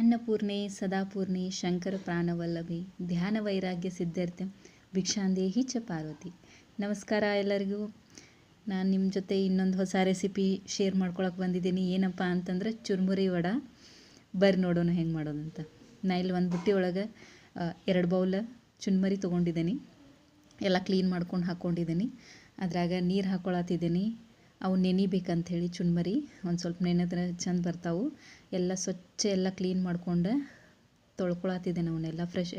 ಅನ್ನಪೂರ್ಣೆ ಸದಾಪೂರ್ಣೆ ಶಂಕರ ಪ್ರಾಣವಲ್ಲಭೆ ಧ್ಯಾನ ವೈರಾಗ್ಯ ಸಿದ್ಧಾರ್ಥ ಭಿಕ್ಷಾಂದೇಹಿ ಚ ಪಾರ್ವತಿ. ನಮಸ್ಕಾರ ಎಲ್ಲರಿಗೂ. ನಾನು ನಿಮ್ಮ ಜೊತೆ ಇನ್ನೊಂದು ಹೊಸ ರೆಸಿಪಿ ಶೇರ್ ಮಾಡ್ಕೊಳಕ್ಕೆ ಬಂದಿದ್ದೀನಿ. ಏನಪ್ಪ ಅಂತಂದ್ರೆ ಚುರುಮುರಿ ವಡೆ. ಬರ್ರಿ ನೋಡೋಣ ಹೆಂಗೆ ಮಾಡೋದು ಅಂತ. ನಾ ಇಲ್ಲಿ ಒಂದು ಬುಟ್ಟಿ ಒಳಗೆ 2 ಬೌಲ್ ಚುರುಮುರಿ ತೊಗೊಂಡಿದ್ದೀನಿ. ಎಲ್ಲ ಕ್ಲೀನ್ ಮಾಡ್ಕೊಂಡು ಹಾಕ್ಕೊಂಡಿದ್ದೀನಿ. ಅದ್ರಾಗ ನೀರು ಹಾಕ್ಕೊಳತ್ತಿದ್ದೀನಿ. ಅವು ನೆನಿಬೇಕಂಥೇಳಿ ಚುರುಮುರಿ ಒಂದು ಸ್ವಲ್ಪ ನೆನೆದ್ರೆ ಚೆಂದ ಬರ್ತಾವೆ. ಎಲ್ಲ ಸ್ವಚ್ಛ ಎಲ್ಲ ಕ್ಲೀನ್ ಮಾಡ್ಕೊಂಡು ತೊಳ್ಕೊಳತ್ತಿದ್ದೇನೆ. ಅವನ್ನೆಲ್ಲ ಫ್ರೆಶ್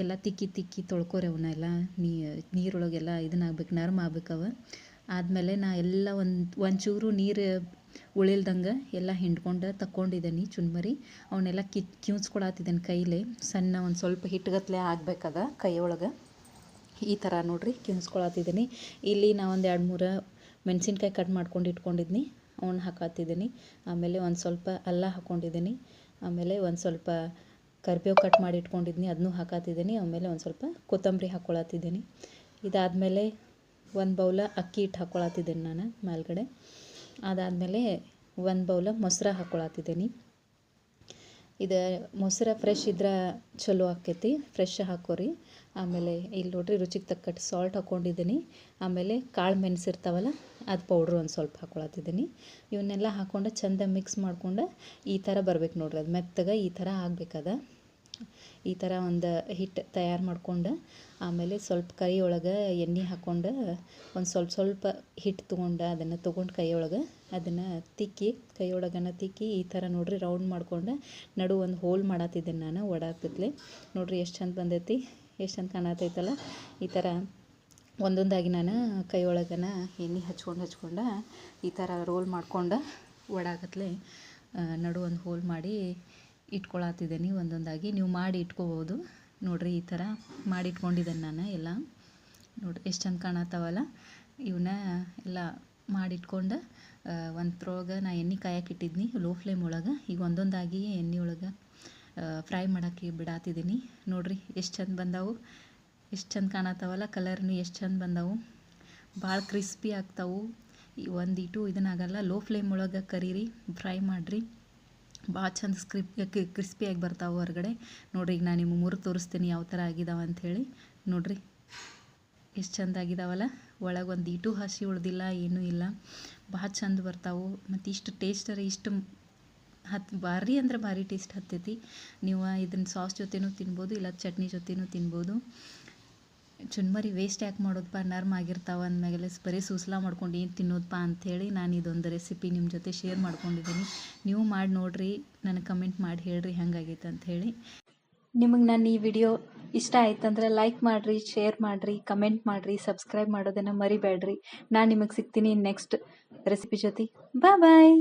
ಎಲ್ಲ ತಿಕ್ಕಿ ತೊಳ್ಕೊರಿ. ಅವನ್ನೆಲ್ಲ ನೀರೊಳಗೆಲ್ಲ ಇದನ್ನಾಗ್ಬೇಕು, ನರ್ಮ್ ಆಗ್ಬೇಕವ. ಆದಮೇಲೆ ನಾ ಎಲ್ಲ ಒಂಚೂರು ನೀರು ಉಳಿಲ್ದಂಗೆ ಎಲ್ಲ ಹಿಂಡ್ಕೊಂಡು ತಕ್ಕೊಂಡಿದ್ದೀನಿ ಚುರುಮುರಿ. ಅವನ್ನೆಲ್ಲ ಕಿವ್ಚ್ಕೊಳತ್ತಿದ್ದೇನೆ ಕೈಲೇ. ಸಣ್ಣ ಒಂದು ಸ್ವಲ್ಪ ಹಿಟ್ಟುಗತ್ಲೆ ಆಗ್ಬೇಕದ ಕೈಯೊಳಗೆ. ಈ ಥರ ನೋಡಿರಿ ಕಿವ್ಚ್ಕೊಳತ್ತಿದ್ದೀನಿ. ಇಲ್ಲಿ ನಾ ಒಂದು 2-3 ಮೆಣಸಿನ್ಕಾಯಿ ಕಟ್ ಮಾಡ್ಕೊಂಡು ಇಟ್ಕೊಂಡಿದ್ದೀನಿ, ಅವನ್ನ ಹಾಕತ್ತಿದ್ದೀನಿ. ಆಮೇಲೆ ಒಂದು ಸ್ವಲ್ಪ ಅಲ್ಲ ಹಾಕ್ಕೊಂಡಿದ್ದೀನಿ. ಆಮೇಲೆ ಒಂದು ಸ್ವಲ್ಪ ಕರಿಬೇವು ಕಟ್ ಮಾಡಿ ಇಟ್ಕೊಂಡಿದ್ದೀನಿ, ಅದನ್ನೂ ಹಾಕತ್ತಿದ್ದೀನಿ. ಆಮೇಲೆ ಒಂದು ಸ್ವಲ್ಪ ಕೊತ್ತಂಬರಿ ಹಾಕ್ಕೊಳತ್ತಿದ್ದೀನಿ. ಇದಾದಮೇಲೆ 1 ಬೌಲ ಅಕ್ಕಿ ಹಿಟ್ಟು ಹಾಕ್ಕೊಳತ್ತಿದ್ದೀನಿ ನಾನು ಮೇಲ್ಗಡೆ. ಅದಾದಮೇಲೆ 1 ಬೌಲ ಮೊಸರು ಹಾಕ್ಕೊಳತ್ತಿದ್ದೀನಿ. ಇದು ಮೊಸರು ಫ್ರೆಶ್ ಇದ್ರೆ ಚಲೋ ಆಕೈತಿ, ಫ್ರೆಶ್ ಹಾಕೋರಿ. ಆಮೇಲೆ ಇಲ್ಲಿ ನೋಡ್ರಿ ರುಚಿಗೆ ತಕ್ಕಟ್ಟು ಸಾಲ್ಟ್ ಹಾಕ್ಕೊಂಡಿದ್ದೀನಿ. ಆಮೇಲೆ ಕಾಳು ಮೆಣಸಿರ್ತಾವಲ್ಲ, ಅದು ಪೌಡ್ರ್ ಒಂದು ಸ್ವಲ್ಪ ಹಾಕ್ಕೊಳತ್ತಿದ್ದೀನಿ. ಇವನ್ನೆಲ್ಲ ಹಾಕ್ಕೊಂಡು ಚೆಂದ ಮಿಕ್ಸ್ ಮಾಡ್ಕೊಂಡು ಈ ಥರ ಬರ್ಬೇಕು ನೋಡ್ರಿ. ಅದು ಮೆತ್ತಗೆ ಈ ಥರ ಆಗಬೇಕದ. ಈ ಥರ ಒಂದು ಹಿಟ್ಟು ತಯಾರು ಮಾಡ್ಕೊಂಡು ಆಮೇಲೆ ಸ್ವಲ್ಪ ಕೈ ಒಳಗೆ ಎಣ್ಣೆ ಹಾಕ್ಕೊಂಡು ಒಂದು ಸ್ವಲ್ಪ ಹಿಟ್ಟು ತೊಗೊಂಡು ಅದನ್ನು ಕೈಯೊಳಗೆ ಅದನ್ನು ತಿಕ್ಕಿ ಈ ಥರ ನೋಡ್ರಿ ರೌಂಡ್ ಮಾಡ್ಕೊಂಡು ನಡು ಒಂದು ಹೋಲ್ ಮಾಡತ್ತಿದ್ದೇನೆ ನಾನು ವಡೆ ಹಾಕ್ತಿದ್ಲೆ. ನೋಡ್ರಿ ಎಷ್ಟು ಚಂದ ಬಂದೈತಿ, ಎಷ್ಟು ಚಂದ ಕಾಣತೈತಲ್ಲ. ಈ ಥರ ಒಂದೊಂದಾಗಿ ನಾನು ಕೈ ಒಳಗನ ಎಣ್ಣೆ ಹಚ್ಕೊಂಡು ಈ ಥರ ರೋಲ್ ಮಾಡ್ಕೊಂಡು ವಡೆ ಆಗತ್ಲೆ ನಡು ಒಂದು ಹೋಲ್ ಮಾಡಿ ಇಟ್ಕೊಳತ್ತಿದ್ದೀನಿ. ಒಂದೊಂದಾಗಿ ನೀವು ಮಾಡಿ ಇಟ್ಕೋಬೋದು. ನೋಡಿರಿ ಈ ಥರ ಮಾಡಿ ಇಟ್ಕೊಂಡಿದ್ದೇನೆ ನಾನು ಎಲ್ಲ. ನೋಡಿರಿ ಎಷ್ಟು ಚಂದ ಕಾಣತ್ತಾವಲ್ಲ. ಇವನ್ನ ಎಲ್ಲ ಮಾಡಿಟ್ಕೊಂಡು ಒಂದ್ರೊಳಗೆ ನಾ ಎಣ್ಣೆ ಕಾಯಕ್ಕೆ ಇಟ್ಟಿದ್ನಿ ಲೋ ಫ್ಲೇಮ್ ಒಳಗೆ. ಈಗ ಒಂದೊಂದಾಗಿ ಎಣ್ಣೆ ಒಳಗೆ ಫ್ರೈ ಮಾಡೋಕ್ಕೆ ಬಿಡಾತಿದ್ದೀನಿ. ನೋಡಿರಿ ಎಷ್ಟು ಚಂದ ಬಂದಾವು, ಎಷ್ಟು ಚಂದ ಕಾಣತ್ತಾವಲ್ಲ. ಕಲರ್ನು ಎಷ್ಟು ಚಂದ ಬಂದಾವು, ಭಾಳ ಕ್ರಿಸ್ಪಿ ಆಗ್ತಾವು. ಒಂದಿಟ್ಟು ಇದನ್ನಾಗಲ್ಲ, ಲೋ ಫ್ಲೇಮ್ ಒಳಗೆ ಕರೀರಿ, ಫ್ರೈ ಮಾಡಿರಿ, ಭಾಳ ಚಂದ ಕ್ರಿಸ್ಪಿಯಾಗಿ ಬರ್ತಾವೆ ಹೊರಗಡೆ. ನೋಡಿರಿ ಈಗ ನಾನು ನಿಮಗೆ ಮುರಿದು ತೋರಿಸ್ತೀನಿ ಯಾವ ಥರ ಆಗಿದಾವೆ ಅಂಥೇಳಿ. ನೋಡಿರಿ ಎಷ್ಟು ಚಂದ ಆಗಿದಾವಲ್ಲ. ಒಳಗೆ ಒಂದು ಇಟು ಹಸಿ ಉಳ್ದಿಲ್ಲ, ಏನೂ ಇಲ್ಲ, ಭಾಳ ಚಂದ ಬರ್ತಾವೆ. ಮತ್ತು ಇಷ್ಟು ಟೇಸ್ಟರ ಇಷ್ಟು ಭಾರಿ ಅಂದ್ರೆ ಭಾರಿ ಟೇಸ್ಟ್ ಹತ್ತೈತಿ. ನೀವು ಇದನ್ನು ಸಾಸ್ ಜೊತೆನೂ ತಿನ್ಬೋದು, ಇಲ್ಲ ಚಟ್ನಿ ಜೊತೆನೂ ತಿನ್ಬೋದು. ಚುರುಮುರಿ ವೇಸ್ಟ್ ಯಾಕೆ ಮಾಡೋದಪ್ಪ, ನರ್ಮ್ ಆಗಿರ್ತಾವೆ ಅಂದಮೇಲೆ ಬರೀ ಸೂಸ್ಲಾ ಮಾಡ್ಕೊಂಡು ಏನು ತಿನ್ನೋದಪ್ಪ ಅಂಥೇಳಿ ನಾನು ಇದೊಂದು ರೆಸಿಪಿ ನಿಮ್ಮ ಜೊತೆ ಶೇರ್ ಮಾಡ್ಕೊಂಡಿದ್ದೀನಿ. ನೀವು ಮಾಡಿ ನೋಡಿರಿ, ನನಗೆ ಕಮೆಂಟ್ ಮಾಡಿ ಹೇಳ್ರಿ ಹೆಂಗಾಗೈತೆ ಅಂಥೇಳಿ. ನಿಮಗೆ ನನ್ನ ಈ ವಿಡಿಯೋ ಇಷ್ಟ ಆಯ್ತಂದ್ರೆ ಲೈಕ್ ಮಾಡಿರಿ, ಶೇರ್ ಮಾಡಿರಿ, ಕಮೆಂಟ್ ಮಾಡಿರಿ, ಸಬ್ಸ್ಕ್ರೈಬ್ ಮಾಡೋದನ್ನು ಮರಿಬೇಡ್ರಿ. ನಾನು ನಿಮಗೆ ಸಿಗ್ತೀನಿ ನೆಕ್ಸ್ಟ್ ರೆಸಿಪಿ ಜೊತೆ. ಬಾಯ್.